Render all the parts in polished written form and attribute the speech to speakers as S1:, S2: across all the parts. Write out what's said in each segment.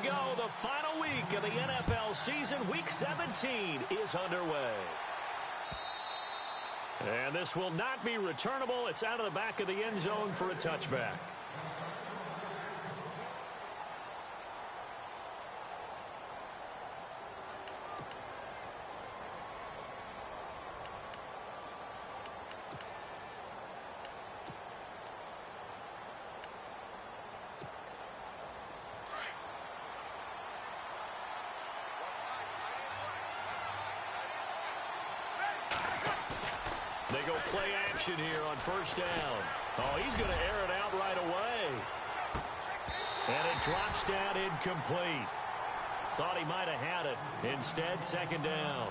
S1: go. The final week of the NFL season, Week 17, is underway. And this will not be returnable. It's out of the back of the end zone for a touchback. They go play action here on first down. Oh, he's going to air it out right away. And it drops down incomplete. Thought he might have had it. Instead, second down.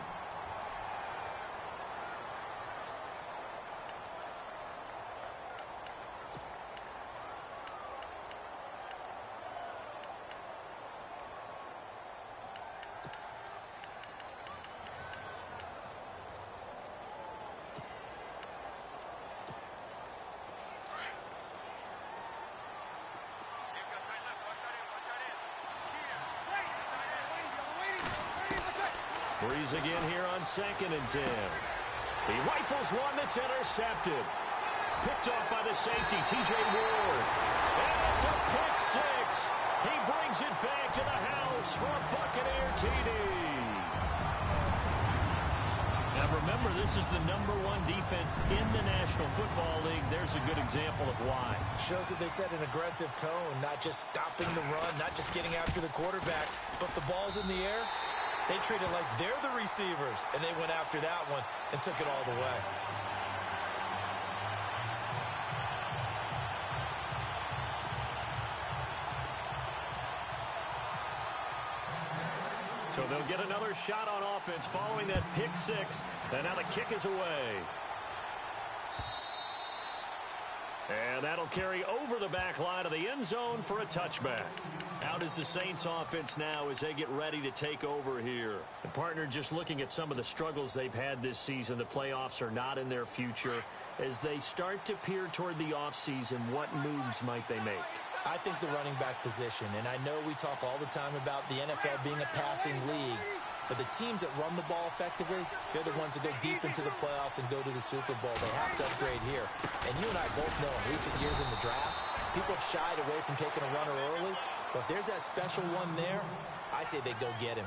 S1: Breeze again here on 2nd and 10. He rifles one that's intercepted. Picked off by the safety, T.J. Ward. And it's a pick six. He brings it back to the house for a Buccaneer TD. Now remember, this is the #1 defense in the National Football League. There's a good example of why.
S2: Shows that they set an aggressive tone, not just stopping the run, not just getting after the quarterback, but the ball's in the air. They treat it like they're the receivers, and they went after that one and took it all the way.
S1: So they'll get another shot on offense following that pick six, and now the kick is away. And that'll carry over the back line of the end zone for a touchback. Out is the Saints offense now as they get ready to take over here. And partner, just looking at some of the struggles they've had this season, the playoffs are not in their future. As they start to peer toward the offseason, what moves might they make?
S2: I think the running back position, and I know we talk all the time about the NFL being a passing league, but the teams that run the ball effectively, they're the ones that go deep into the playoffs and go to the Super Bowl. They have to upgrade here. And you and I both know in recent years in the draft, people have shied away from taking a runner early. But if there's that special one there, I say they go get him.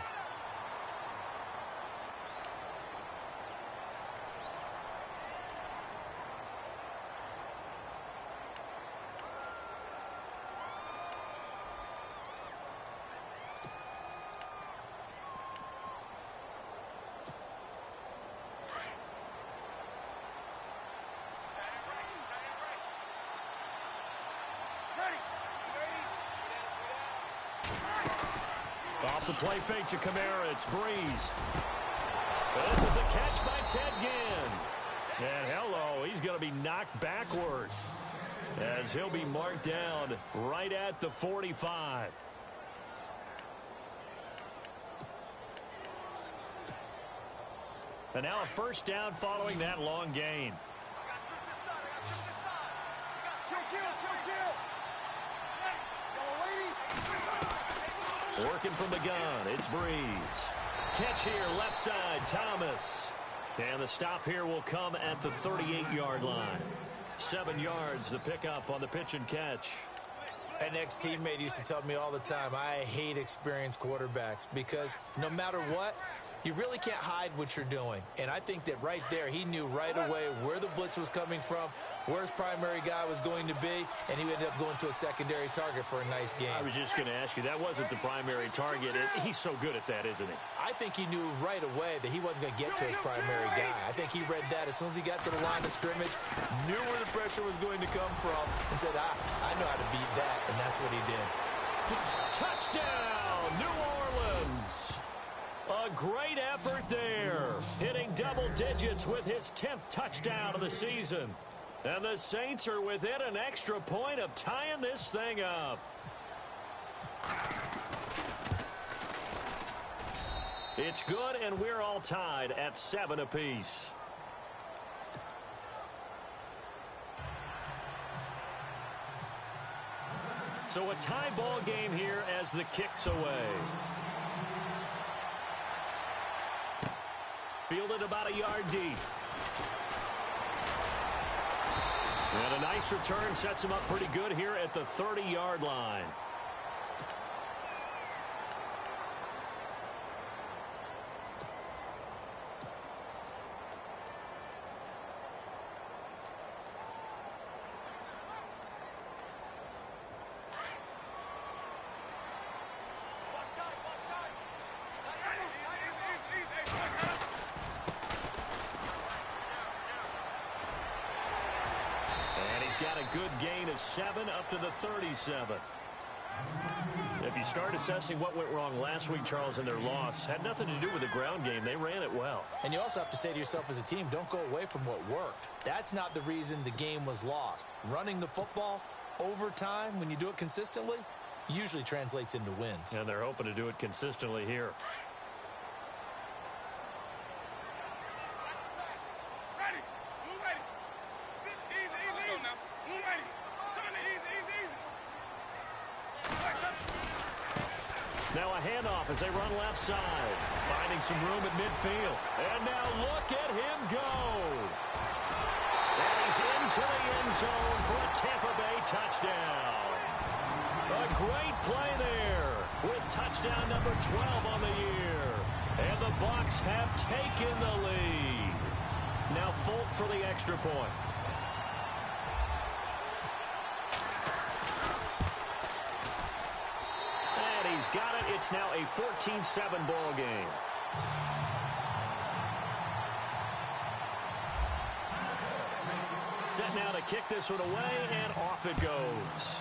S1: Off the play fake to Kamara, it's Breeze. This is a catch by Ted Ginn. And hello, he's going to be knocked backwards as he'll be marked down right at the 45. And now a first down following that long gain. Working from the gun, it's Breeze. Catch here, left side, Thomas. And the stop here will come at the 38-yard line. 7 yards, the pickup on the pitch and catch.
S2: An ex-teammate used to tell me all the time, I hate experienced quarterbacks because no matter what, you really can't hide what you're doing. And I think that right there, he knew right away where the blitz was coming from, where his primary guy was going to be, and he ended up going to a secondary target for a nice game.
S1: I was just going to ask you, that wasn't the primary target. He's so good at that, isn't he?
S2: I think he knew right away that he wasn't going to get to his primary guy. I think he read that as soon as he got to the line of scrimmage, knew where the pressure was going to come from, and said, I know how to beat that, and that's what he did.
S1: Touchdown, New Orleans! A great effort there, hitting double digits with his 10th touchdown of the season. And the Saints are within an extra point of tying this thing up. It's good, and we're all tied at 7 apiece. So a tie ball game here as the kick's away. Fielded about a yard deep. And a nice return sets him up pretty good here at the 30-yard line. Got a good gain of 7 up to the 37. If you start assessing what went wrong last week, Charles, in their loss, had nothing to do with the ground game. They ran it well.
S2: And you also have to say to yourself as a team, don't go away from what worked. That's not the reason the game was lost. Running the football over time, when you do it consistently, usually translates into wins.
S1: And they're hoping to do it consistently here. Now a handoff as they run left side. Finding some room at midfield. And now look at him go. And he's into the end zone for a Tampa Bay touchdown. A great play there with touchdown number 12 on the year. And the Bucs have taken the lead. Now Folk for the extra point. He's got it. It's now a 14-7 ball game. Set now to kick this one away, and off it goes.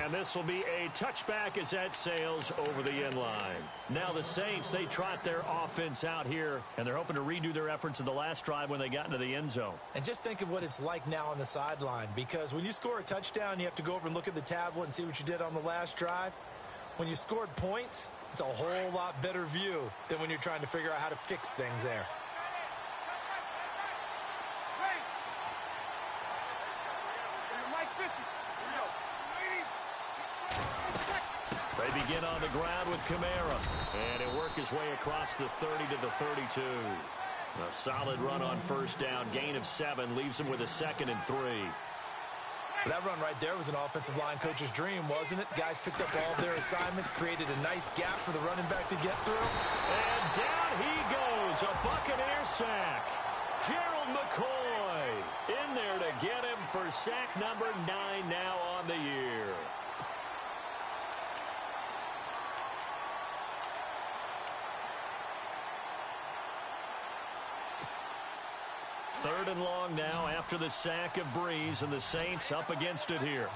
S1: And this will be a touchback as that sails over the end line. Now the Saints, they trot their offense out here, and they're hoping to redo their efforts in the last drive when they got into the end zone.
S2: And just think of what it's like now on the sideline, because when you score a touchdown, you have to go over and look at the tablet and see what you did on the last drive. When you scored points, it's a whole lot better view than when you're trying to figure out how to fix things there.
S1: They begin on the ground with Kamara, and he'll work his way across the 30 to the 32. A solid run on first down. Gain of 7 leaves him with a 2nd and 3.
S2: That run right there was an offensive line coach's dream, wasn't it? Guys picked up all of their assignments, created a nice gap for the running back to get through.
S1: And down he goes, a Buccaneer sack. Gerald McCoy in there to get him for sack number 9 now on the year. Third and long now after the sack of Breeze, and the Saints up against it here.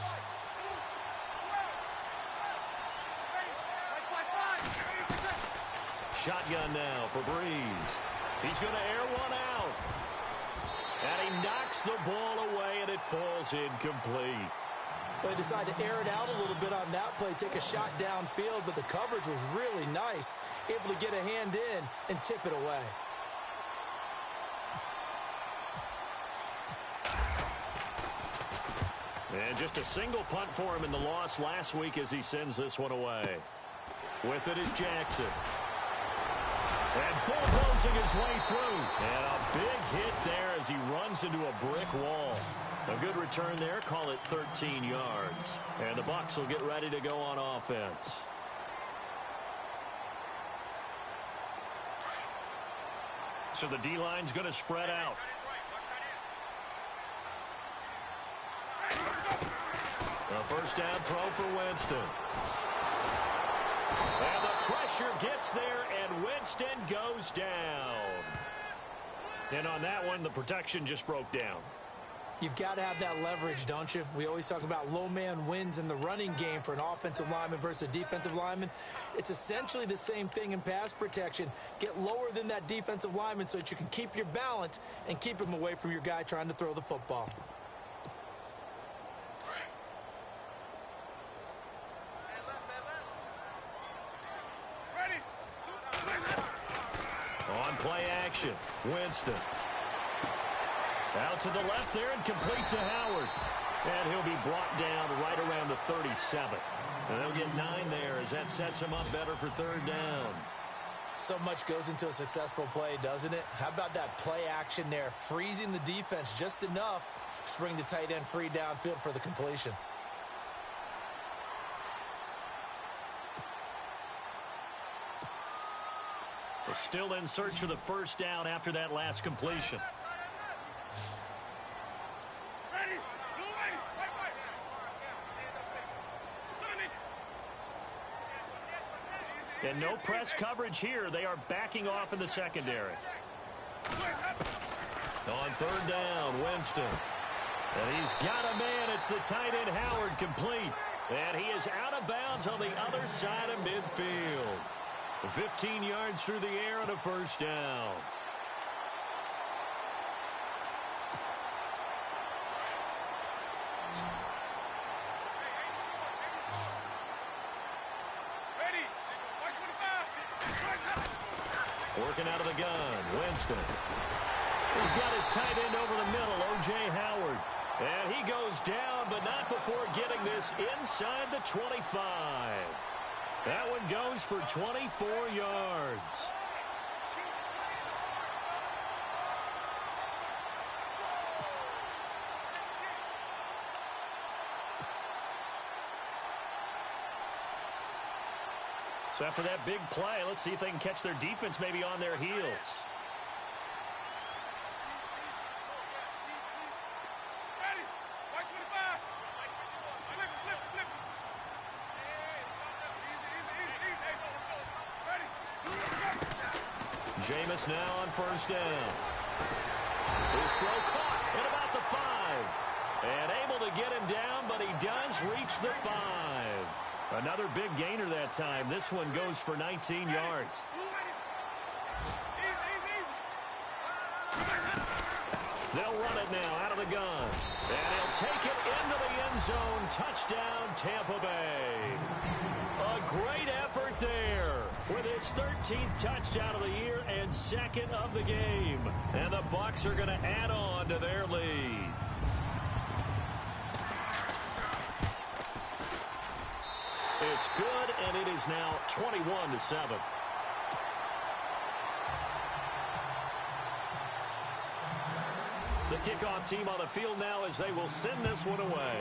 S1: Shotgun now for Breeze. He's going to air one out. And he knocks the ball away, and it falls incomplete.
S2: Well, he decided to air it out a little bit on that play, take a shot downfield, but the coverage was really nice. Able to get a hand in and tip it away.
S1: And just a single punt for him in the loss last week as he sends this one away. With it is Jackson. And bulldozing his way through. And a big hit there as he runs into a brick wall. A good return there. Call it 13 yards. And the Bucs will get ready to go on offense. So the D-line's going to spread out. A first down throw for Winston. And the pressure gets there, and Winston goes down. And on that one, the protection just broke down.
S2: You've got to have that leverage, don't you? We always talk about low man wins in the running game for an offensive lineman versus a defensive lineman. It's essentially the same thing in pass protection. Get lower than that defensive lineman so that you can keep your balance and keep him away from your guy trying to throw the football. On play action, Winston.
S1: Out to the left there and complete to Howard. And he'll be brought down right around the 37. And they'll get 9 there as that sets him up better for third down.
S2: So much goes into a successful play, doesn't it? How about that play action there, freezing the defense just enough to bring the tight end free downfield for the completion.
S1: So still in search of the first down after that last completion. And no press coverage here. They are backing off in the secondary. On third down, Winston. And he's got a man. It's the tight end, Howard, complete. And he is out of bounds on the other side of midfield. 15 yards through the air and a first down. Working out of the gun, Winston. He's got his tight end over the middle, O.J. Howard. And he goes down, but not before getting this inside the 25. That one goes for 24 yards. So after that big play, let's see if they can catch their defense maybe on their heels. Jameis now on first down. His throw caught at about the 5. And able to get him down, but he does reach the 5. Another big gainer that time. This one goes for 19 yards. They'll run it now out of the gun. And he'll take it into the end zone. Touchdown, Tampa Bay. A great effort there with his 13th touchdown of the year and second of the game. And the Bucs are going to add on to their lead. It's good, and it is now 21-7. The kickoff team on the field now as they will send this one away.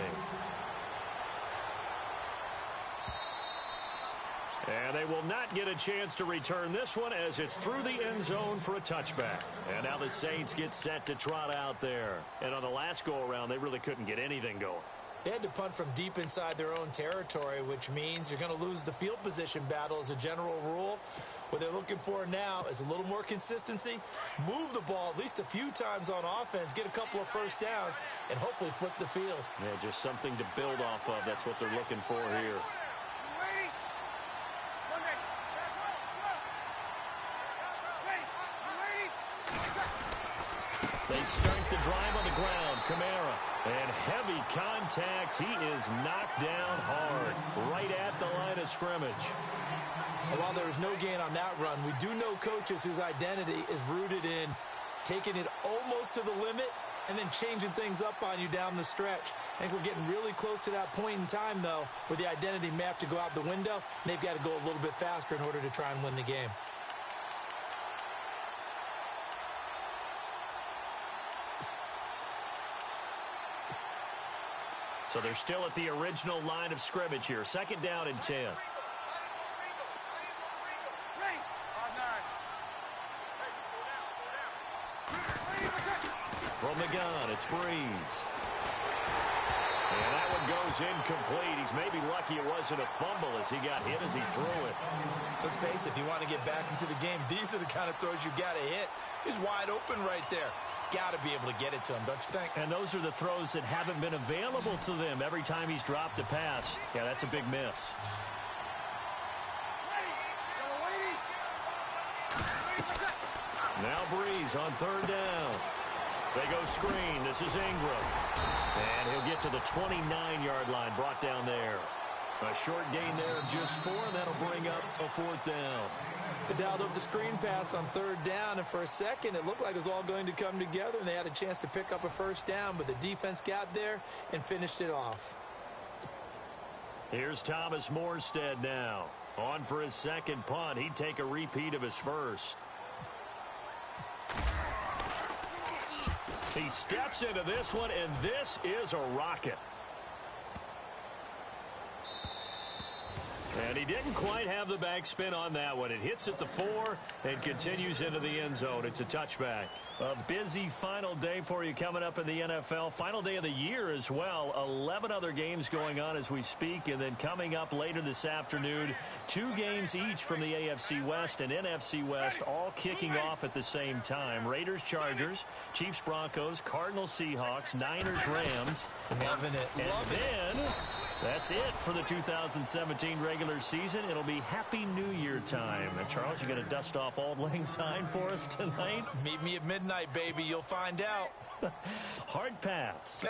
S1: And they will not get a chance to return this one as it's through the end zone for a touchback. And now the Saints get set to trot out there. And on the last go-around, they really couldn't get anything going.
S2: They had to punt from deep inside their own territory, which means you're going to lose the field position battle as a general rule. What they're looking for now is a little more consistency, move the ball at least a few times on offense, get a couple of first downs, and hopefully flip the field.
S1: Yeah, just something to build off of. That's what they're looking for here. They start the drive on the ground. Kamara. And heavy contact. He is knocked down hard. Right at the line of scrimmage.
S2: And while there is no gain on that run, we do know coaches whose identity is rooted in taking it almost to the limit and then changing things up on you down the stretch. I think we're getting really close to that point in time, though, where the identity may have to go out the window, and they've got to go a little bit faster in order to try and win the game.
S1: So they're still at the original line of scrimmage here. Second down and 10. From the gun, it's Breeze. And that one goes incomplete. He's maybe lucky it wasn't a fumble as he got hit as he threw it.
S2: Let's face it, if you want to get back into the game, these are the kind of throws you got to hit. He's wide open right there. Got to be able to get it to him, don't you think?
S1: And those are the throws that haven't been available to them every time he's dropped a pass. Yeah, that's a big miss. Now Breeze on third down. They go screen. This is Ingram. And he'll get to the 29-yard line, brought down there. A short gain there of just 4, and that'll bring up a 4th down.
S2: They dialed up the screen pass on 3rd down, and for a second it looked like it was all going to come together, and they had a chance to pick up a 1st down, but the defense got there and finished it off.
S1: Here's Thomas Morstead now. On for his 2nd punt. He'd take a repeat of his 1st. He steps into this one, and this is a rocket. And he didn't quite have the backspin on that one. It hits at the 4 and continues into the end zone. It's a touchback. A busy final day for you coming up in the NFL. Final day of the year as well. 11 other games going on as we speak. And then coming up later this afternoon, 2 games each from the AFC West and NFC West, all kicking off at the same time. Raiders, Chargers, Chiefs, Broncos, Cardinals, Seahawks, Niners, Rams.
S2: Loving it.
S1: And then that's it for the 2017 regular season. It'll be Happy New Year time. And Charles, you going to dust off Auld Lang Syne for us tonight?
S2: Meet me at midnight, baby. You'll find out.
S1: Hard pass.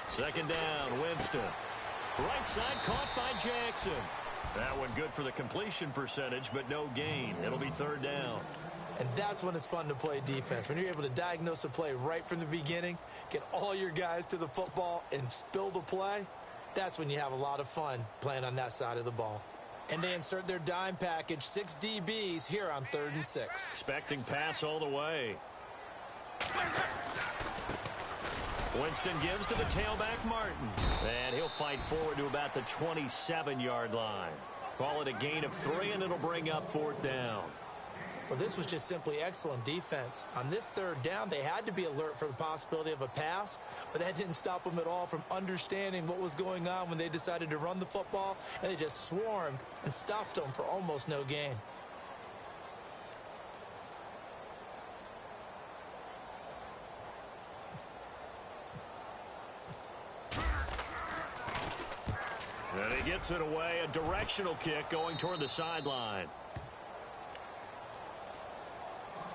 S1: Second down, Winston. Right side caught by Jackson. That one good for the completion percentage, but no gain. It'll be 3rd down.
S2: And that's when it's fun to play defense. When you're able to diagnose a play right from the beginning, get all your guys to the football and spill the play, that's when you have a lot of fun playing on that side of the ball. And they insert their dime package, 6 DBs here on 3rd and 6.
S1: Expecting pass all the way. Winston gives to the tailback, Martin. And he'll fight forward to about the 27-yard line. Call it a gain of 3, and it'll bring up 4th down.
S2: Well, this was just simply excellent defense. On this 3rd down, they had to be alert for the possibility of a pass, but that didn't stop them at all from understanding what was going on when they decided to run the football, and they just swarmed and stuffed them for almost no gain.
S1: And he gets it away, a directional kick going toward the sideline.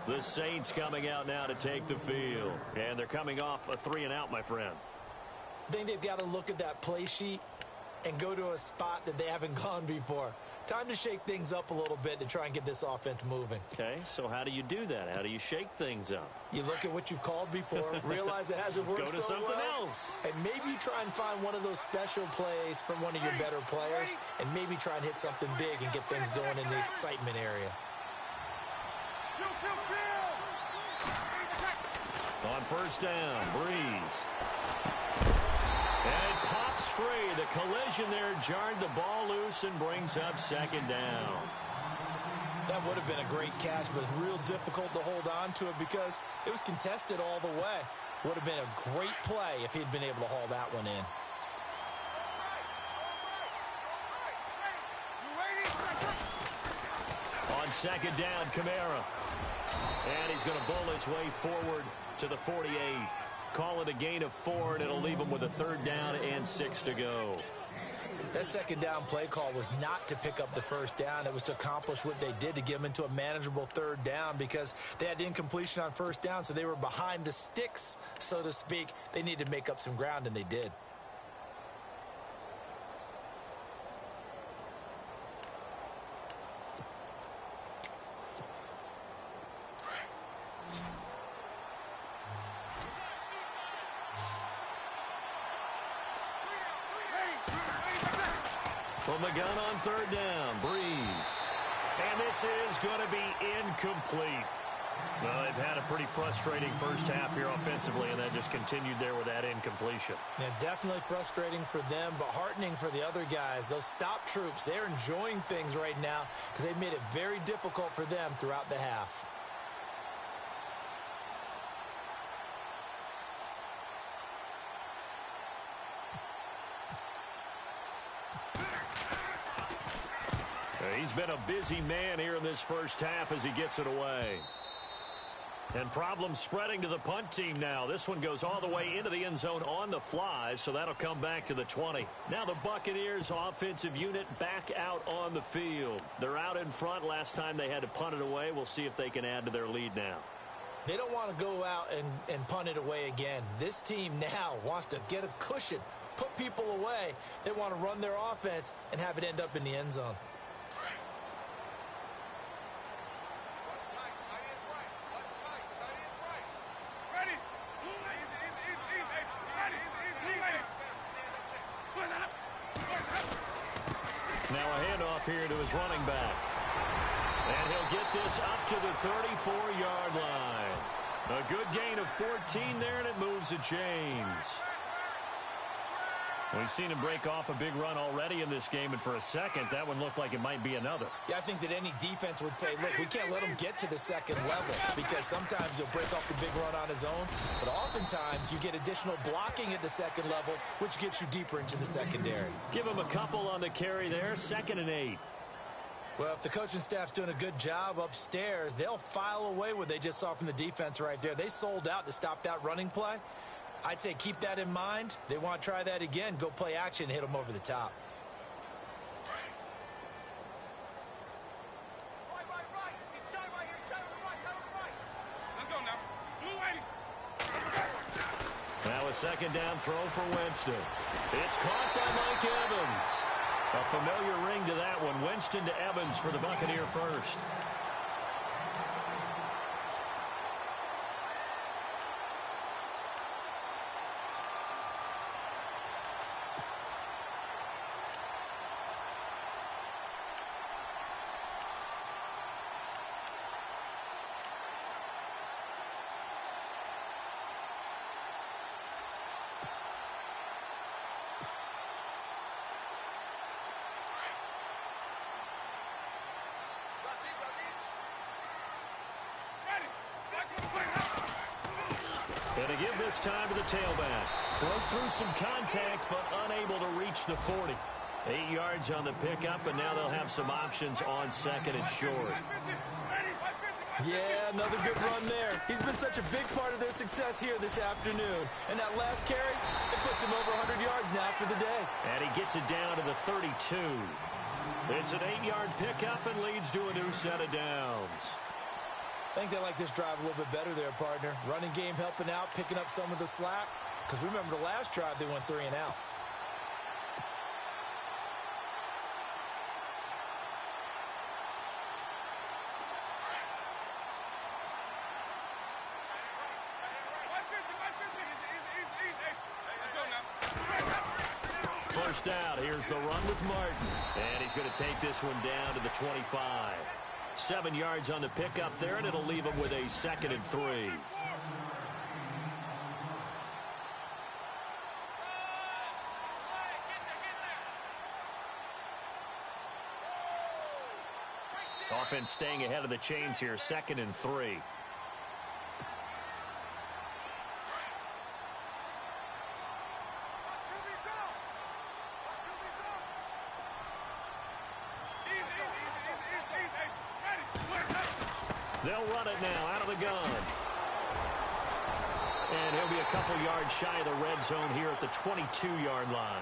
S1: The Saints coming out now to take the field. And they're coming off a 3-and-out, my friend.
S2: I think they've got to look at that play sheet and go to a spot that they haven't gone before. Time to shake things up a little bit to try and get this offense moving.
S1: Okay, so how do you do that? How do you shake things up?
S2: You look at what you've called before, realize it hasn't worked
S1: Go to
S2: so
S1: something
S2: well,
S1: else.
S2: and maybe you try and find one of those special plays from one of your better players, and maybe try and hit something big and get things going in the excitement area.
S1: On 1st down, Breeze. And it pops free. The collision there jarred the ball loose and brings up 2nd down.
S2: That would have been a great catch, but it's real difficult to hold on to it because it was contested all the way. Would have been a great play if he'd been able to haul that one in.
S1: On 2nd down, Kamara. And he's going to bowl his way forward to the 48. Call it a gain of 4, and it'll leave him with a 3rd down and 6 to go.
S2: That 2nd down play call was not to pick up the 1st down. It was to accomplish what they did to get them into a manageable 3rd down because they had incompletion on 1st down, so they were behind the sticks, so to speak. They needed to make up some ground, and they did.
S1: From the gun on 3rd down, Breeze. And this is going to be incomplete. Well, they've had a pretty frustrating first half here offensively, and that just continued there with that incompletion.
S2: Yeah, definitely frustrating for them, but heartening for the other guys. Those stop troops, they're enjoying things right now because they've made it very difficult for them throughout the half.
S1: He's been a busy man here in this first half as he gets it away. And problems spreading to the punt team now. This one goes all the way into the end zone on the fly, so that'll come back to the 20. Now the Buccaneers offensive unit back out on the field. They're out in front. Last time they had to punt it away. We'll see if they can add to their lead now.
S2: They don't want to go out and punt it away again. This team now wants to get a cushion, put people away. They want to run their offense and have it end up in the end zone.
S1: Now a handoff here to his running back. And he'll get this up to the 34-yard line. A good gain of 14 there, and it moves the chains. We've seen him break off a big run already in this game, and for a second, that one looked like it might be another.
S2: Yeah, I think that any defense would say, look, we can't let him get to the second level, because sometimes he'll break off the big run on his own, but oftentimes you get additional blocking at the second level, which gets you deeper into the secondary.
S1: Give him a couple on the carry there, 2nd and 8.
S2: Well, if the coaching staff's doing a good job upstairs, they'll file away what they just saw from the defense right there. They sold out to stop that running play. I'd say keep that in mind. They want to try that again. Go play action and hit them over the top.
S1: Now a 2nd down throw for Winston. It's caught by Mike Evans. A familiar ring to that one. Winston to Evans for the Buccaneer first. And to give this time to the tailback. Broke through some contact, but unable to reach the 40. 8 yards on the pickup, and now they'll have some options on 2nd and short.
S2: Yeah, another good run there. He's been such a big part of their success here this afternoon. And that last carry, it puts him over 100 yards now for the day.
S1: And he gets it down to the 32. It's an 8-yard pickup and leads to a new set of downs.
S2: I think they like this drive a little bit better there, partner. Running game helping out, picking up some of the slack. Because remember the last drive, they went 3 and out.
S1: First down, here's the run with Martin. And he's going to take this one down to the 25. 7 yards on the pickup there, and it'll leave him with a 2nd and 3. Offense staying ahead of the chains here, 2nd and 3. They'll run it now out of the gun. And he'll be a couple yards shy of the red zone here at the 22-yard line.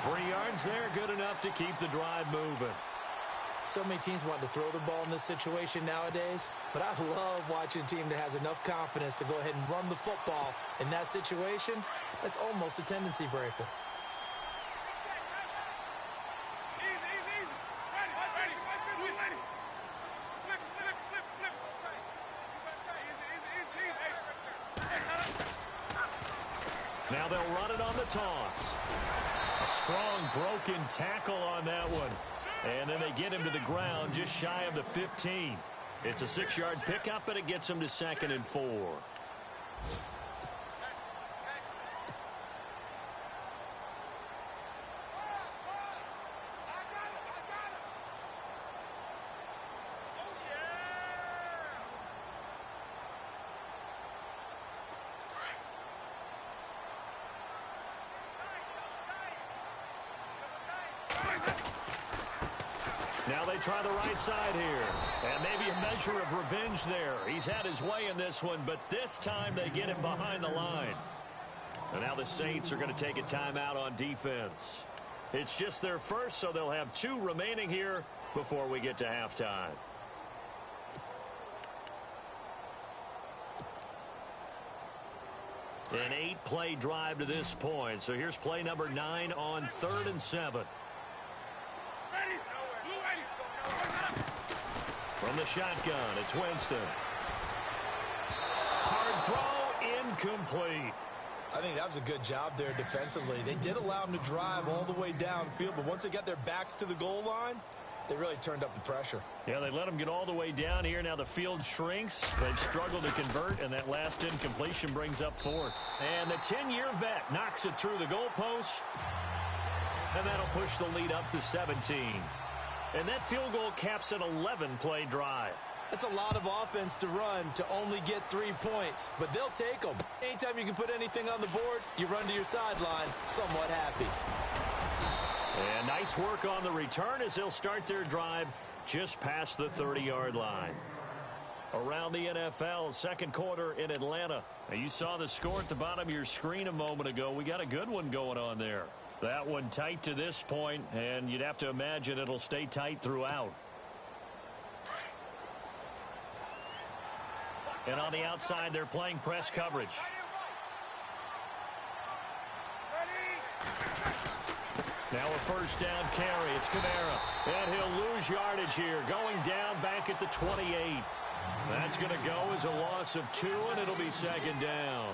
S1: 3 yards there, good enough to keep the drive moving.
S2: So many teams want to throw the ball in this situation nowadays, but I love watching a team that has enough confidence to go ahead and run the football in that situation. That's almost a tendency breaker.
S1: Now they'll run it on the toss. A strong broken tackle on that one. And then they get him to the ground just shy of the 15. It's a 6-yard pickup, and it gets him to 2nd and 4. Now they try the right side here. And maybe a measure of revenge there. He's had his way in this one, but this time they get him behind the line. And now the Saints are going to take a timeout on defense. It's just their first, so they'll have 2 remaining here before we get to halftime. An 8-play drive to this point. So here's play number 9 on 3rd and 7. From the shotgun, it's Winston. Hard throw, incomplete.
S2: I think that was a good job there defensively. They did allow them to drive all the way downfield, but once they got their backs to the goal line, they really turned up the pressure.
S1: Yeah, they let them get all the way down here. Now the field shrinks. They've struggled to convert, and that last incompletion brings up 4th. And the 10-year vet knocks it through the goalpost, and that'll push the lead up to 17. And that field goal caps an 11-play drive.
S2: That's a lot of offense to run to only get 3 points, but they'll take them. Anytime you can put anything on the board, you run to your sideline somewhat happy.
S1: And nice work on the return as they'll start their drive just past the 30-yard line. Around the NFL, second quarter in Atlanta. Now, you saw the score at the bottom of your screen a moment ago. We got a good one going on there. That one tight to this point, and you'd have to imagine it'll stay tight throughout. And on the outside, they're playing press coverage. Now a first down carry. It's Kamara. And he'll lose yardage here. Going down back at the 28. That's going to go as a loss of 2, and it'll be second down.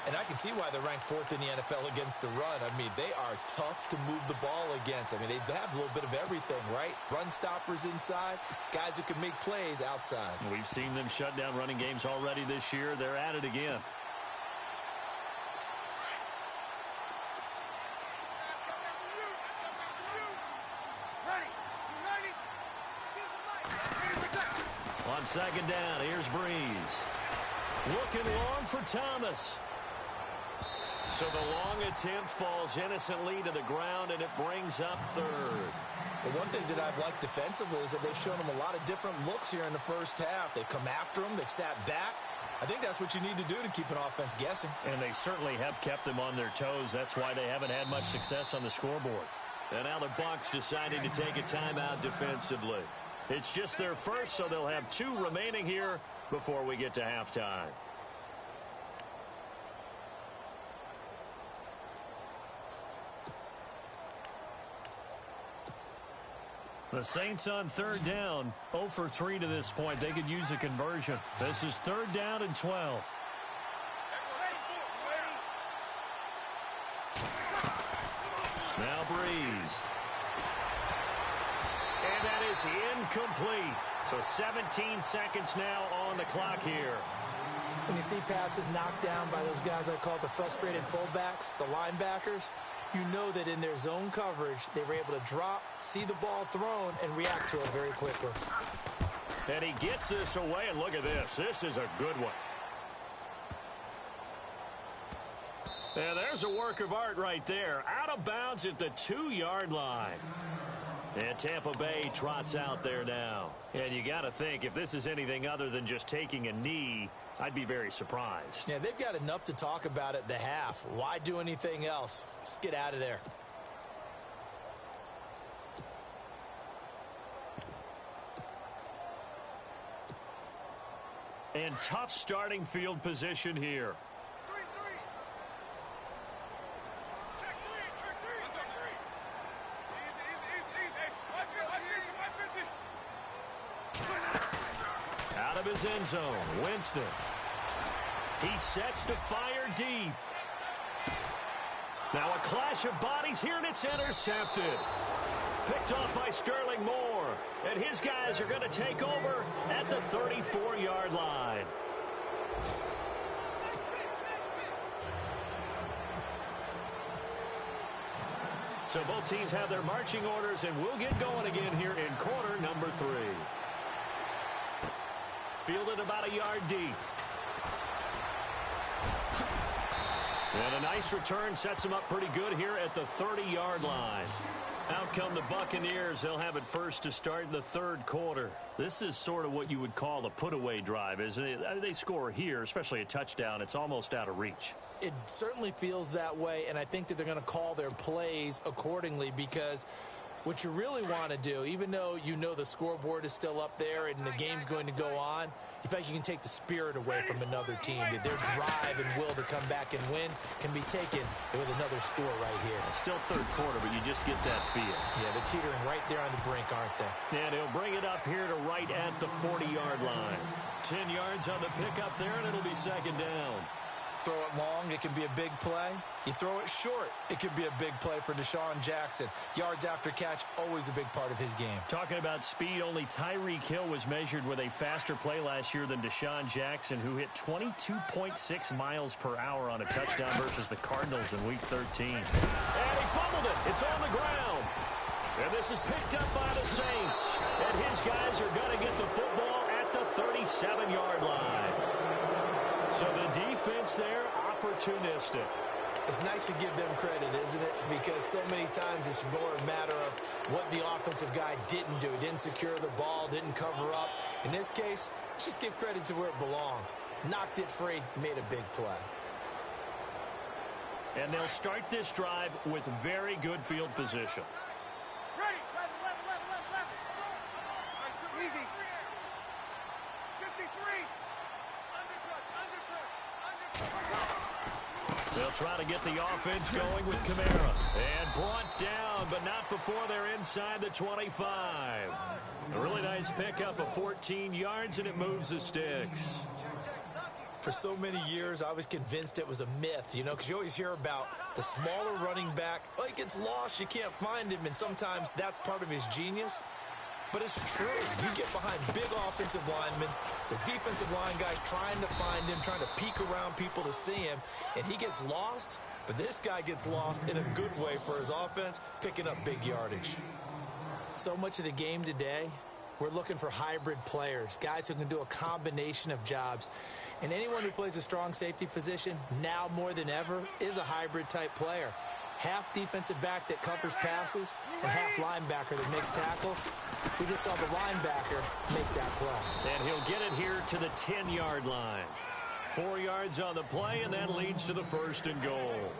S2: And I can see why they're ranked 4th in the NFL against the run. I mean, they are tough to move the ball against. I mean, they have a little bit of everything, right? Run stoppers inside, guys who can make plays outside.
S1: We've seen them shut down running games already this year. They're at it again. On second down, here's Breeze. Looking long for Thomas. So the long attempt falls innocently to the ground, and it brings up 3rd.
S2: The one thing that I've liked defensively is that they've shown them a lot of different looks here in the first half. They've come after them. They've sat back. I think that's what you need to do to keep an offense guessing.
S1: And they certainly have kept them on their toes. That's why they haven't had much success on the scoreboard. And now the Bucs deciding to take a timeout defensively. It's just their first, so they'll have 2 remaining here before we get to halftime. The Saints on 3rd down, 0 for 3 to this point. They could use a conversion. This is 3rd down and 12. Now Breeze. And that is incomplete. So 17 seconds now on the clock here.
S2: When you see passes knocked down by those guys I call the frustrated fullbacks, the linebackers, you know that in their zone coverage, they were able to drop, see the ball thrown, and react to it very quickly.
S1: And he gets this away, and look at this. This is a good one. And there's a work of art right there. Out of bounds at the 2-yard line. And Tampa Bay trots out there now. And you got to think, if this is anything other than just taking a knee, I'd be very surprised.
S2: Yeah, they've got enough to talk about at the half. Why do anything else? Just get out of there.
S1: And tough starting field position here. Out of his end zone, Winston. He sets to fire deep. Now a clash of bodies here, and it's intercepted. Picked off by Sterling Moore. And his guys are going to take over at the 34-yard line. So both teams have their marching orders, and we'll get going again here in quarter number 3. Fielded about a yard deep. And a nice return sets him up pretty good here at the 30-yard line. Out come the Buccaneers. They'll have it first to start in the third quarter. This is sort of what you would call a put-away drive, isn't it? I mean, they score here, especially a touchdown. It's almost out of reach.
S2: It certainly feels that way, and I think that they're going to call their plays accordingly, because what you really want to do, even though you know the scoreboard is still up there and the game's going to go on, you think you can take the spirit away from another team. That their drive and will to come back and win can be taken with another score right here.
S1: Still third quarter, but you just get that feel.
S2: Yeah, they're teetering right there on the brink, aren't they?
S1: And he'll bring it up here to right at the 40-yard line. 10 yards on the pickup there, and it'll be second down.
S2: Throw it long, it can be a big play. You throw it short, it could be a big play for Deshaun Jackson. Yards after catch, always a big part of his game.
S1: Talking about speed, only Tyreek Hill was measured with a faster play last year than Deshaun Jackson, who hit 22.6 miles per hour on a touchdown versus the Cardinals in Week 13. And he fumbled it. It's on the ground. And this is picked up by the Saints. And his guys are going to get the football at the 37-yard line. So the defense there, opportunistic.
S2: It's nice to give them credit, isn't it? Because so many times it's more a matter of what the offensive guy didn't do. He didn't secure the ball, didn't cover up. In this case, let's just give credit to where it belongs. Knocked it free, made a big play.
S1: And they'll start this drive with very good field position.
S3: Ready, left. Easy. 53.
S1: They'll try to get the offense going with Kamara. And brought down, but not before they're inside the 25. A really nice pickup of 14 yards, and it moves the sticks.
S2: For so many years, I was convinced it was a myth, you know, because you always hear about the smaller running back. Oh, he gets lost, you can't find him, and sometimes that's part of his genius. But it's true. You get behind big offensive linemen, the defensive line guys trying to find him, trying to peek around people to see him, and he gets lost. But this guy gets lost in a good way for his offense, picking up big yardage. So much of the game today, we're looking for hybrid players, guys who can do a combination of jobs. And anyone who plays a strong safety position, now more than ever, is a hybrid type player. Half defensive back that covers passes and half linebacker that makes tackles. We just saw the linebacker make that play.
S1: And he'll get it here to the 10-yard line. 4 yards on the play, and that leads to the 1st and goal.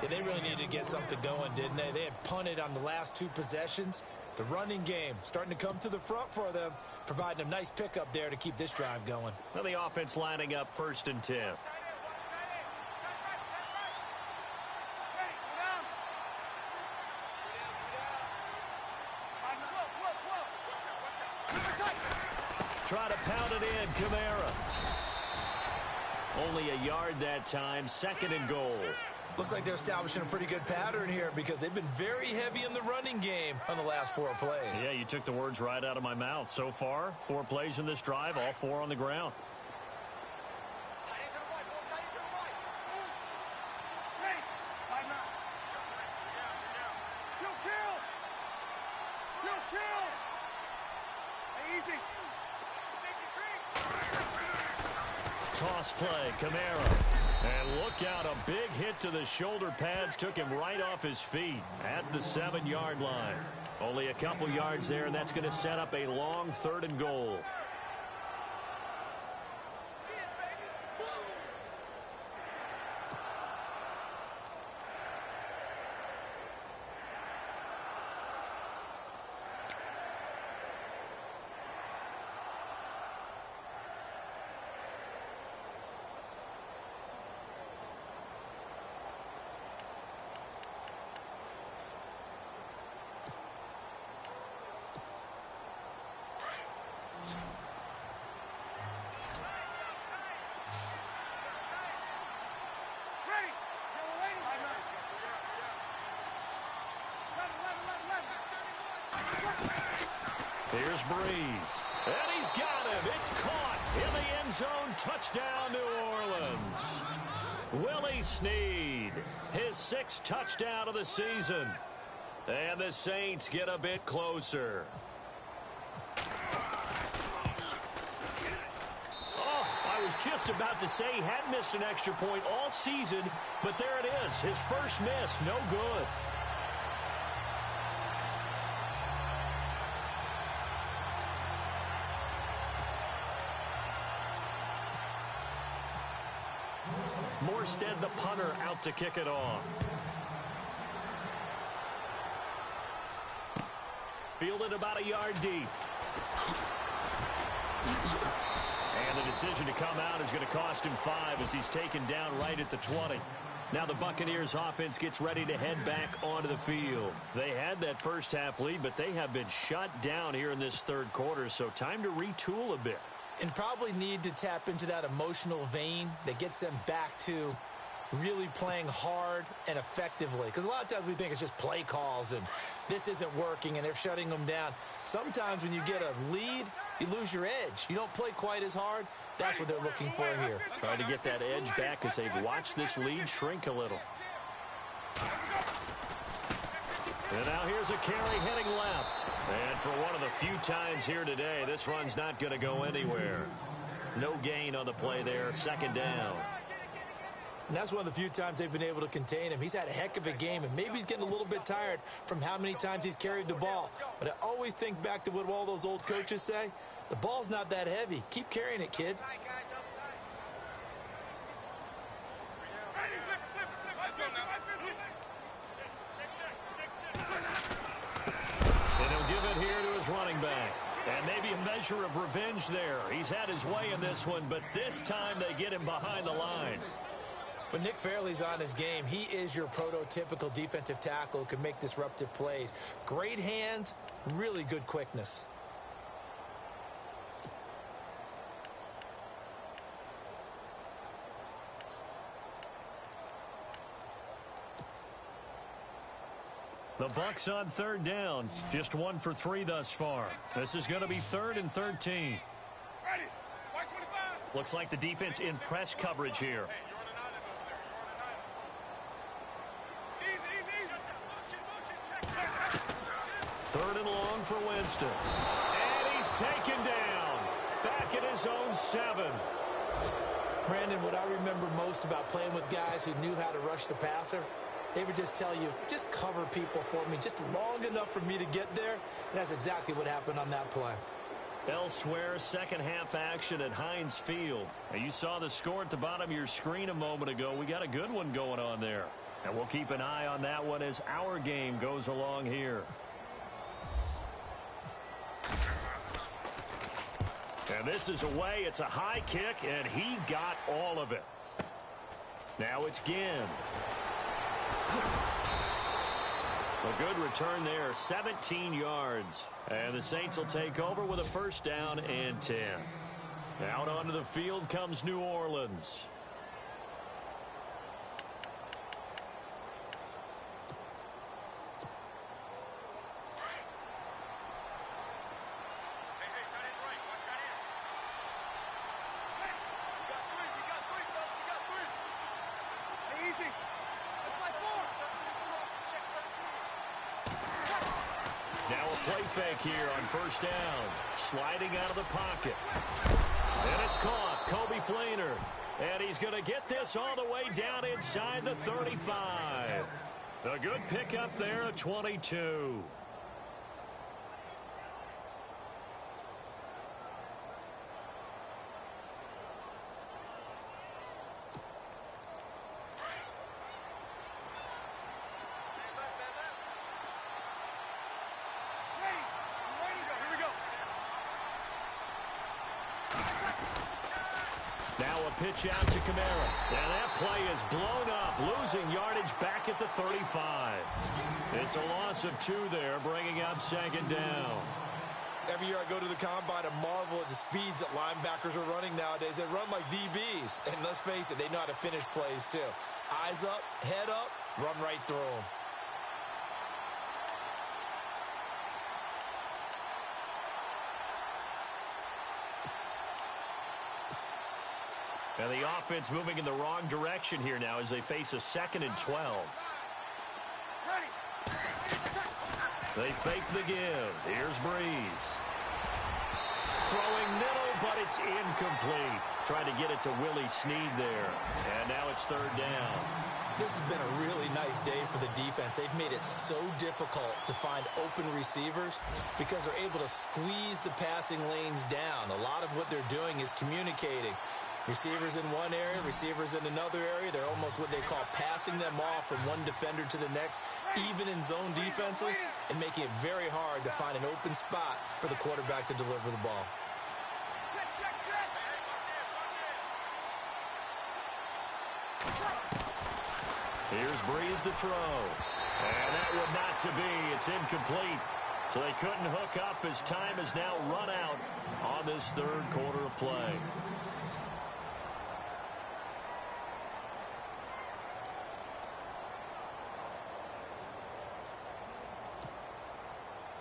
S2: Yeah, they really needed to get something going, didn't they? They had punted on the last 2 possessions. The running game starting to come to the front for them, providing a nice pickup there to keep this drive going.
S1: Well, the offense lining up 1st and 10. Try to pound it in, Kamara. Only a yard that time, 2nd and goal.
S2: Looks like they're establishing a pretty good pattern here because they've been very heavy in the running game on the last 4 plays.
S1: Yeah, you took the words right out of my mouth. So far, 4 plays in this drive, all 4 on the ground. Toss play, Kamara. And look out, a big hit to the shoulder pads took him right off his feet at the 7-yard line. Only a couple yards there, and that's going to set up a long 3rd and goal. Here's Breeze. And he's got him. It's caught in the end zone. Touchdown, New Orleans. Willie Snead, his 6th touchdown of the season. And the Saints get a bit closer. Oh, I was just about to say he hadn't missed an extra point all season, but there it is. His first miss, no good. Morstead, the punter, out to kick it off. Fielded about a yard deep. And the decision to come out is going to cost him 5 as he's taken down right at the 20. Now the Buccaneers offense gets ready to head back onto the field. They had that first half lead, but they have been shut down here in this third quarter, so time to retool a bit.
S2: And probably need to tap into that emotional vein that gets them back to really playing hard and effectively. Because a lot of times we think it's just play calls and this isn't working and they're shutting them down. Sometimes when you get a lead, you lose your edge. You don't play quite as hard. That's what they're looking for here.
S1: Trying to get that edge back as they've watched this lead shrink a little. And now here's a carry heading left. And for one of the few times here today, this run's not going to go anywhere. No gain on the play there, second down.
S2: And that's one of the few times they've been able to contain him. He's had a heck of a game, and maybe he's getting a little bit tired from how many times he's carried the ball. But I always think back to what all those old coaches say. The ball's not that heavy. Keep carrying it, kid.
S1: And he'll give it here to his running back. And maybe a measure of revenge there. He's had his way in this one, but this time they get him behind the line.
S2: When Nick Fairley's on his game, he is your prototypical defensive tackle who can make disruptive plays. Great hands, really good quickness.
S1: The Bucs on third down. Just 1 for 3 thus far. This is going to be 3rd and 13. Looks like the defense in press coverage here. Third and long for Winston. And he's taken down. Back at his own 7.
S2: Brandon, what I remember most about playing with guys who knew how to rush the passer, they would just tell you, just cover people for me, just long enough for me to get there. And that's exactly what happened on that play.
S1: Elsewhere, second half action at Heinz Field. And you saw the score at the bottom of your screen a moment ago. We got a good one going on there. And we'll keep an eye on that one as our game goes along here. And this is away. It's a high kick, and he got all of it. Now it's Ginn. A good return there, 17 yards. And the Saints will take over with a first down and 10. Out onto the field comes New Orleans. Play fake here on first down. Sliding out of the pocket. And it's caught. Kobe Fleener. And he's going to get this all the way down inside the 35. A good pickup there at 22. Pitch out to Kamara. And that play is blown up, losing yardage back at the 35. It's a loss of 2 there, bringing up second down.
S2: Every year I go to the combine and marvel at the speeds that linebackers are running nowadays. They run like DBs. And let's face it, they know how to finish plays too. Eyes up, head up, run right through them.
S1: And the offense moving in the wrong direction here now as they face a 2nd and 12. They fake the give. Here's Breeze. Throwing middle, but it's incomplete. Trying to get it to Willie Snead there. And now it's third down.
S2: This has been a really nice day for the defense. They've made it so difficult to find open receivers because they're able to squeeze the passing lanes down. A lot of what they're doing is communicating. Receivers in one area, receivers in another area. They're almost what they call passing them off from one defender to the next, even in zone defenses, and making it very hard to find an open spot for the quarterback to deliver the ball.
S1: Here's Breeze to throw. And that would not to be. It's incomplete. So they couldn't hook up as time has now run out on this third quarter of play.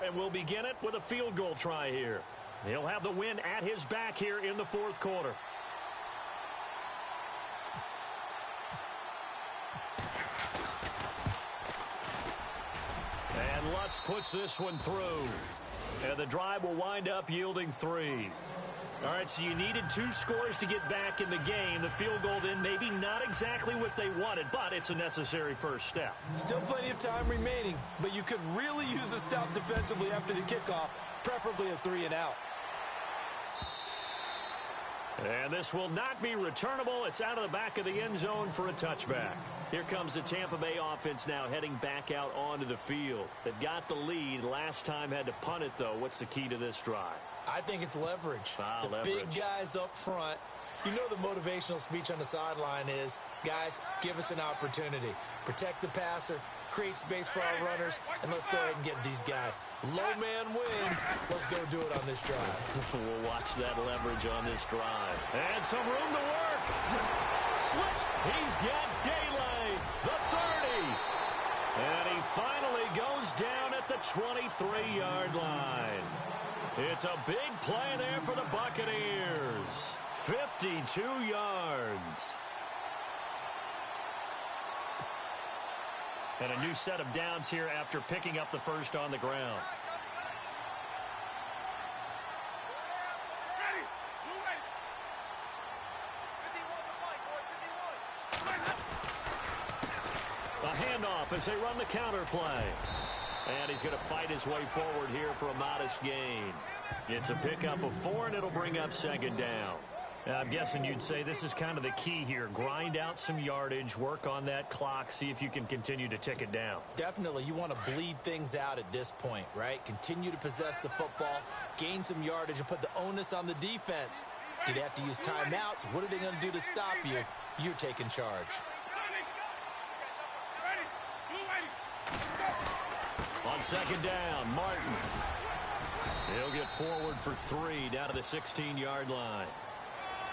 S1: And we'll begin it with a field goal try here. He'll have the win at his back here in the fourth quarter. And Lutz puts this one through. And the drive will wind up yielding 3. All right, so you needed 2 scores to get back in the game. The field goal then maybe not exactly what they wanted, but it's a necessary first step.
S2: Still plenty of time remaining, but you could really use a stop defensively after the kickoff, preferably a 3-and-out.
S1: And this will not be returnable. It's out of the back of the end zone for a touchback. Here comes the Tampa Bay offense now heading back out onto the field. They've got the lead. Last time had to punt it, though. What's the key to this drive?
S2: I think it's leverage. The big guys up front. You know the motivational speech on the sideline is, guys, give us an opportunity. Protect the passer, create space for our runners, and let's go ahead and get these guys. Low man wins. Let's go do it on this drive.
S1: We'll watch that leverage on this drive. And some room to work. Slips. He's got daylight. The 30. And he finally goes down at the 23-yard line. It's a big play there for the Buccaneers. 52 yards. And a new set of downs here after picking up the first on the ground. A handoff as they run the counter play. And he's going to fight his way forward here for a modest gain. It's a pickup of 4, and it'll bring up second down. I'm guessing you'd say this is kind of the key here. Grind out some yardage, work on that clock, see if you can continue to tick it down.
S2: Definitely. You want to bleed things out at this point, right? Continue to possess the football, gain some yardage, and put the onus on the defense. Do they have to use timeouts? What are they going to do to stop you? You're taking charge.
S1: On second down, Martin. He'll get forward for 3 down to the 16-yard line.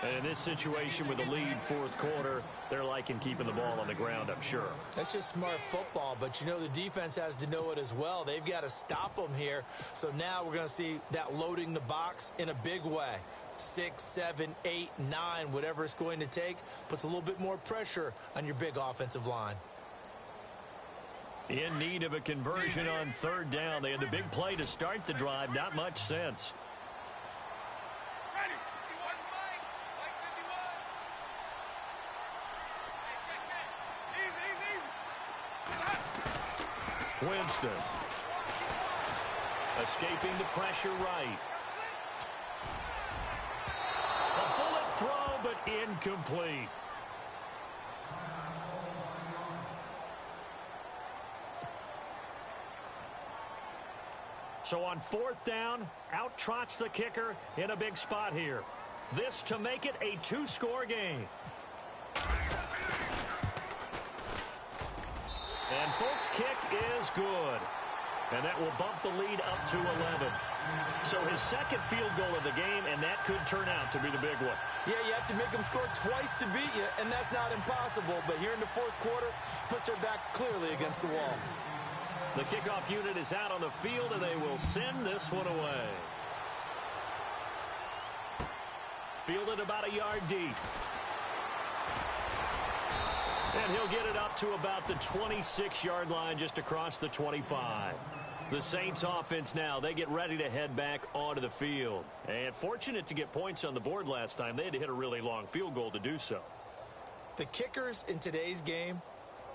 S1: And in this situation with the lead fourth quarter, they're liking keeping the ball on the ground, I'm sure.
S2: That's just smart football, but you know the defense has to know it as well. They've got to stop them here. So now we're going to see that loading the box in a big way. 6, 7, 8, 9, whatever it's going to take, puts a little bit more pressure on your big offensive line.
S1: In need of a conversion on third down. They had the big play to start the drive. Not much sense. Winston. Escaping the pressure right. A bullet throw, but incomplete. So on fourth down, out trots the kicker in a big spot here. This to make it a 2-score game. And Folk's kick is good. And that will bump the lead up to 11. So his second field goal of the game, and that could turn out to be the big one.
S2: Yeah, you have to make them score twice to beat you, and that's not impossible. But here in the fourth quarter, puts their backs clearly against the wall.
S1: The kickoff unit is out on the field, and they will send this one away. Fielded about a yard deep. And he'll get it up to about the 26-yard line, just across the 25. The Saints offense now, they get ready to head back onto the field. And fortunate to get points on the board last time. They had to hit a really long field goal to do so.
S2: The kickers in today's game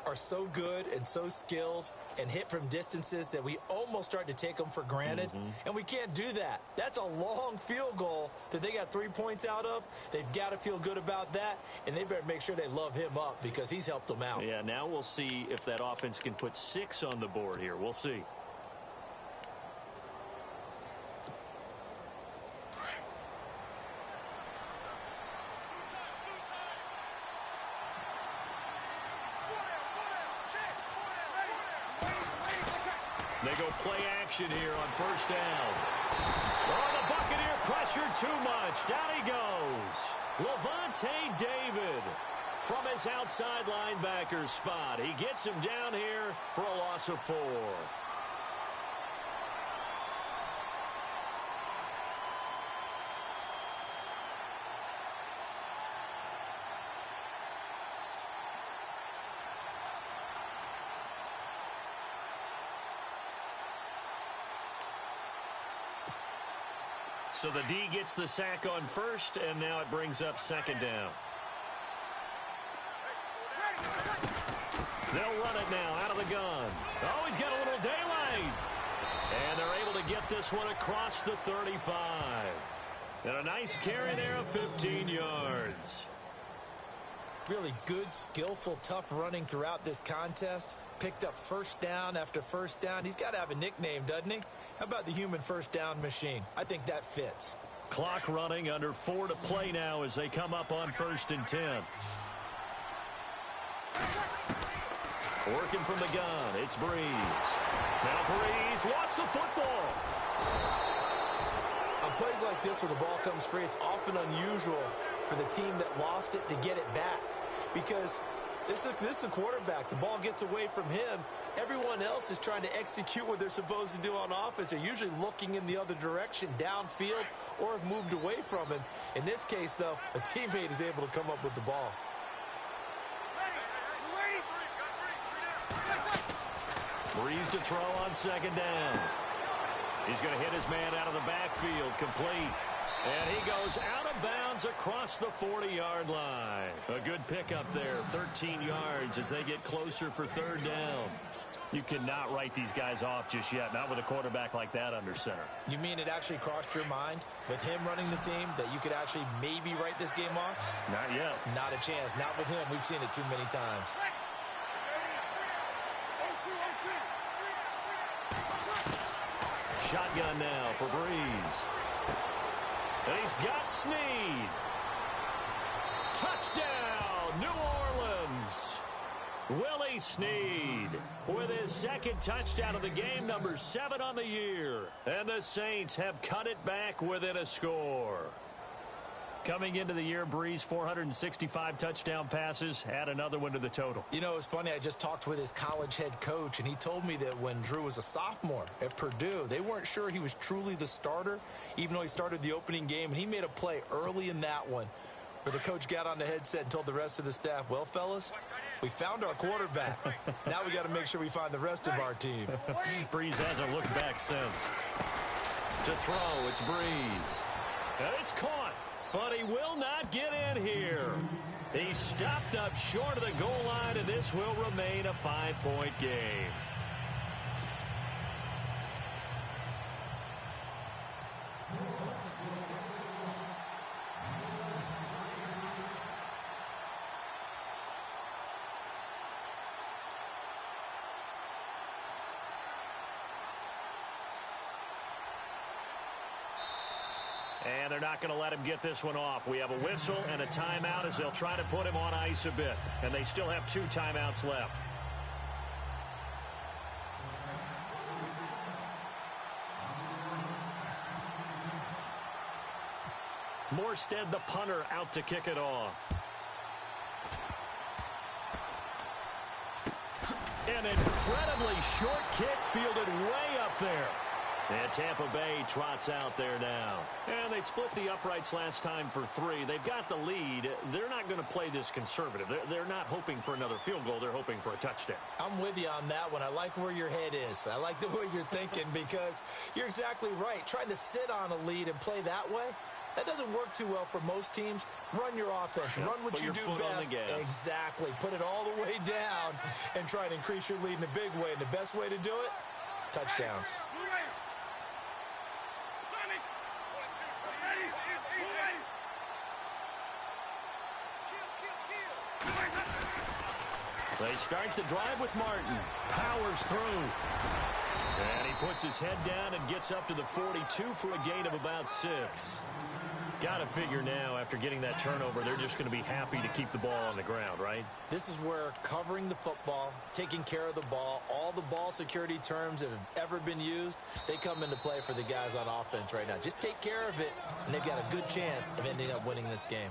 S2: are so good and so skilled and hit from distances that we almost start to take them for granted, and we can't do that. That's a long field goal that they got 3 points out of. They've got to feel good about that, and they better make sure they love him up because he's helped them out.
S1: Yeah, now we'll see if that offense can put 6 on the board here. We'll see. They go play action here on first down. Oh, the Buccaneer pressure too much. Down he goes. Levante David from his outside linebacker spot. He gets him down here for a loss of 4. So the D gets the sack on first, and now it brings up second down. They'll run it now out of the gun. Oh, he's got a little daylight. And they're able to get this one across the 35. And a nice carry there of 15 yards.
S2: Really good, skillful, tough running throughout this contest. Picked up first down after first down. He's got to have a nickname, doesn't he? How about the human first down machine? I think that fits.
S1: Clock running, under 4 to play now as they come up on 1st and 10. Working from the gun, it's Breeze. Now Breeze lost the football.
S2: On plays like this where the ball comes free, it's often unusual for the team that lost it to get it back. Because this is the quarterback. The ball gets away from him. Everyone else is trying to execute what they're supposed to do on offense. They're usually looking in the other direction, downfield, or have moved away from him. In this case, though, a teammate is able to come up with the ball.
S1: Breeze to throw on second down. He's going to hit his man out of the backfield, complete. And he goes out of bounds across the 40-yard line. A good pickup there, 13 yards as they get closer for third down. You cannot write these guys off just yet, not with a quarterback like that under center.
S2: You mean it actually crossed your mind with him running the team that you could actually maybe write this game off?
S1: Not yet.
S2: Not a chance. Not with him. We've seen it too many times.
S1: Shotgun now for Breeze. And he's got Snead. Touchdown, New Orleans. Willie Snead with his second touchdown of the game, number 7 on the year. And the Saints have cut it back within a score. Coming into the year, Breeze, 465 touchdown passes. Add another one to the total.
S2: You know, it's funny. I just talked with his college head coach, and he told me that when Drew was a sophomore at Purdue, they weren't sure he was truly the starter, even though he started the opening game. And he made a play early in that one where the coach got on the headset and told the rest of the staff, well, fellas, we found our quarterback. Now we got to make sure we find the rest of our team.
S1: Breeze hasn't looked back since. To throw, it's Breeze. And it's caught. But he will not get in here. He stopped up short of the goal line, and this will remain a 5-point game. And they're not going to let him get this one off. We have a whistle and a timeout as they'll try to put him on ice a bit. And they still have 2 timeouts left. Morstead, the punter, out to kick it off. An incredibly short kick fielded way up there. And Tampa Bay trots out there now. And they split the uprights last time for 3. They've got the lead. They're not going to play this conservative. They're not hoping for another field goal. They're hoping for a touchdown.
S2: I'm with you on that one. I like where your head is. I like the way you're thinking because you're exactly right. Trying to sit on a lead and play that way, That doesn't work too well for most teams. Run your offense.
S1: Yep.
S2: Run what
S1: Put
S2: you
S1: your
S2: do
S1: foot on
S2: best.
S1: the gas.
S2: Exactly. Put it all the way down and try and increase your lead in a big way. And the best way to do it, touchdowns.
S1: They start the drive with Martin. Powers through. And he puts his head down and gets up to the 42 for a gain of about 6. Got to figure now, after getting that turnover, they're just going to be happy to keep the ball on the ground, right?
S2: This is where covering the football, taking care of the ball, all the ball security terms that have ever been used, they come into play for the guys on offense right now. Just take care of it, and they've got a good chance of ending up winning this game.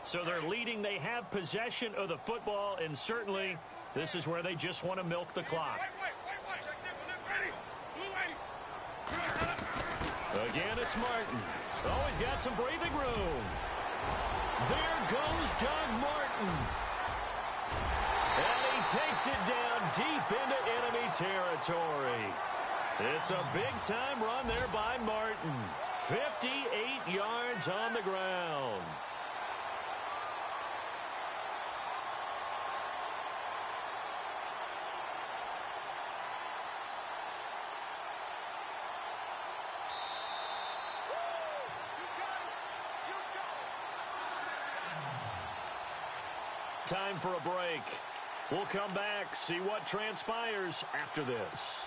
S1: So they're leading. They have possession of the football, and certainly this is where they just want to milk the clock. Again, it's Martin. Oh, he's got some breathing room. There goes Doug Martin. And he takes it down deep into enemy territory. It's a big-time run there by Martin. 58 yards on the ground. Time for a break. We'll come back, see what transpires after this.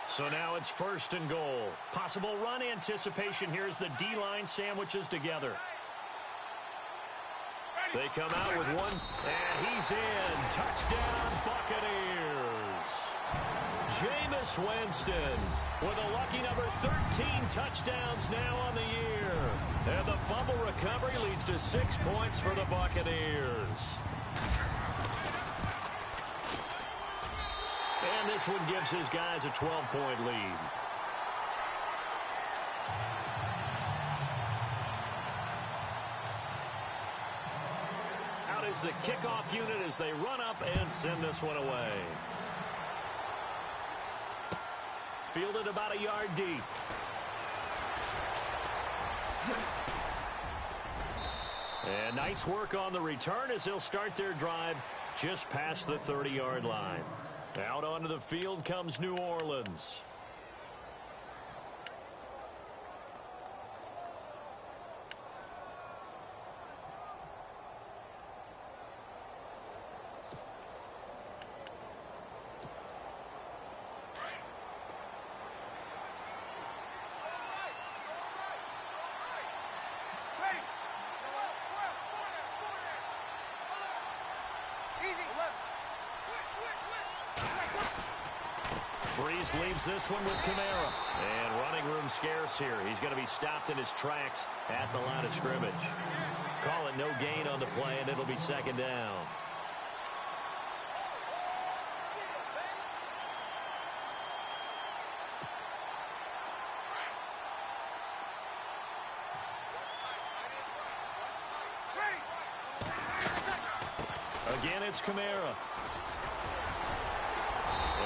S1: So now it's 1st and goal. Possible run anticipation here as the D-line sandwiches together. They come out with one, and he's in. Touchdown, Buccaneers. Jameis Winston with a lucky number 13 touchdowns now on the year. And the fumble recovery leads to 6 points for the Buccaneers. And this one gives his guys a 12-point lead. Out is the kickoff unit as they run up and send this one away. Fielded about a yard deep. And nice work on the return as they'll start their drive just past the 30-yard line. Out onto the field comes New Orleans. Breeze leaves this one with Kamara. And running room scarce here. He's going to be stopped in his tracks at the line of scrimmage. Call it no gain on the play, and it'll be 2nd down. Again, it's Kamara.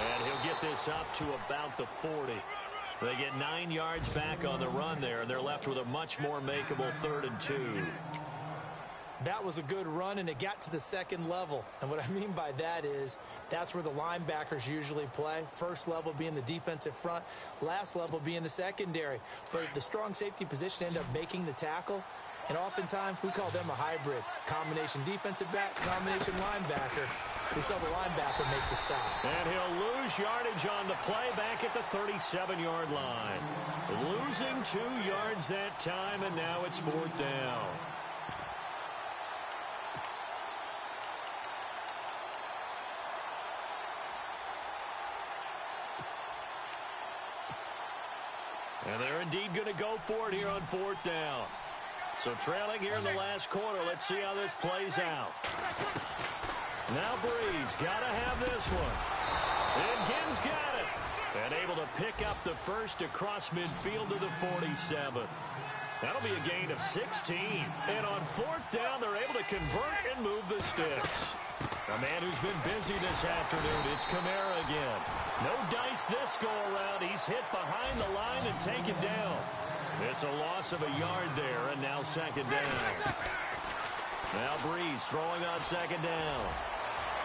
S1: And he'll get this up to about the 40. They get 9 yards back on the run there, and they're left with a much more makeable 3rd and 2.
S2: That was a good run, and it got to the 2nd level. And what I mean by that is that's where the linebackers usually play. First level being the defensive front, last level being the secondary. But the strong safety position ended up making the tackle. And oftentimes we call them a hybrid. Combination defensive back, combination linebacker. We saw the linebacker make the stop.
S1: And he'll lose yardage on the play back at the 37-yard line. Losing 2 yards that time, and now it's 4th down. And they're indeed going to go for it here on 4th down. So trailing here in the last quarter. Let's see how this plays out. Now Breeze got to have this one. And Ginn's got it. And able to pick up the first across midfield to the 47. That'll be a gain of 16. And on fourth down, they're able to convert and move the sticks. A man who's been busy this afternoon, it's Kamara again. No dice this go-around. He's hit behind the line and taken down. It's a loss of a yard there, and now second down. Now Breeze throwing on second down.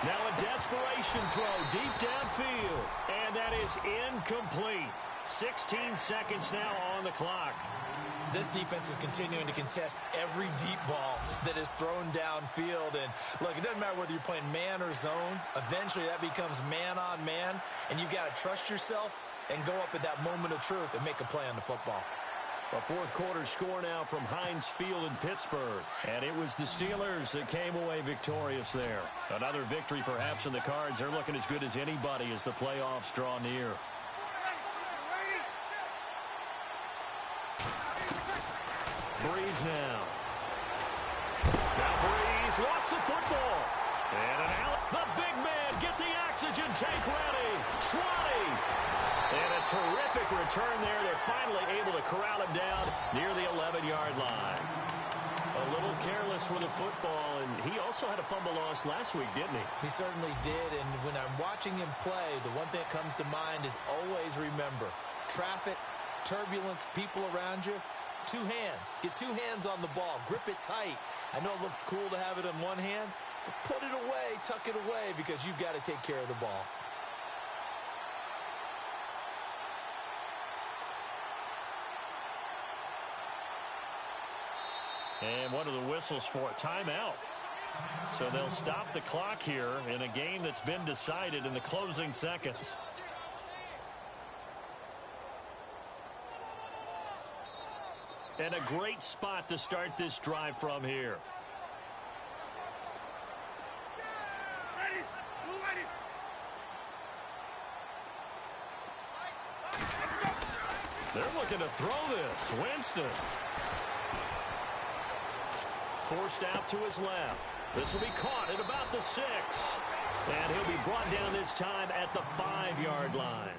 S1: Now a desperation throw deep downfield, and that is incomplete. 16 seconds now on the clock.
S2: This defense is continuing to contest every deep ball that is thrown downfield. And, look, it doesn't matter whether you're playing man or zone. Eventually, that becomes man-on-man, and you've got to trust yourself and go up at that moment of truth and make a play on the football.
S1: A fourth quarter score now from Heinz Field in Pittsburgh. And it was the Steelers that came away victorious there. Another victory perhaps in the cards. They're looking as good as anybody as the playoffs draw near. Breeze now. Now Breeze lost the football. And an out. The big man, get the oxygen tank ready. 20. And a terrific return there. They're finally able to corral him down near the 11-yard line. A little careless with the football, and he also had a fumble loss last week, didn't he?
S2: He certainly did, and when I'm watching him play, the one thing that comes to mind is always remember, traffic, turbulence, people around you, two hands. Get two hands on the ball. Grip it tight. I know it looks cool to have it in one hand, but put it away, tuck it away, because you've got to take care of the ball.
S1: And one of the whistles for a timeout. So they'll stop the clock here in a game that's been decided in the closing seconds. And a great spot to start this drive from here. They're looking to throw this. Winston. Forced out to his left. This will be caught at about the 6. And he'll be brought down this time at the 5-yard line.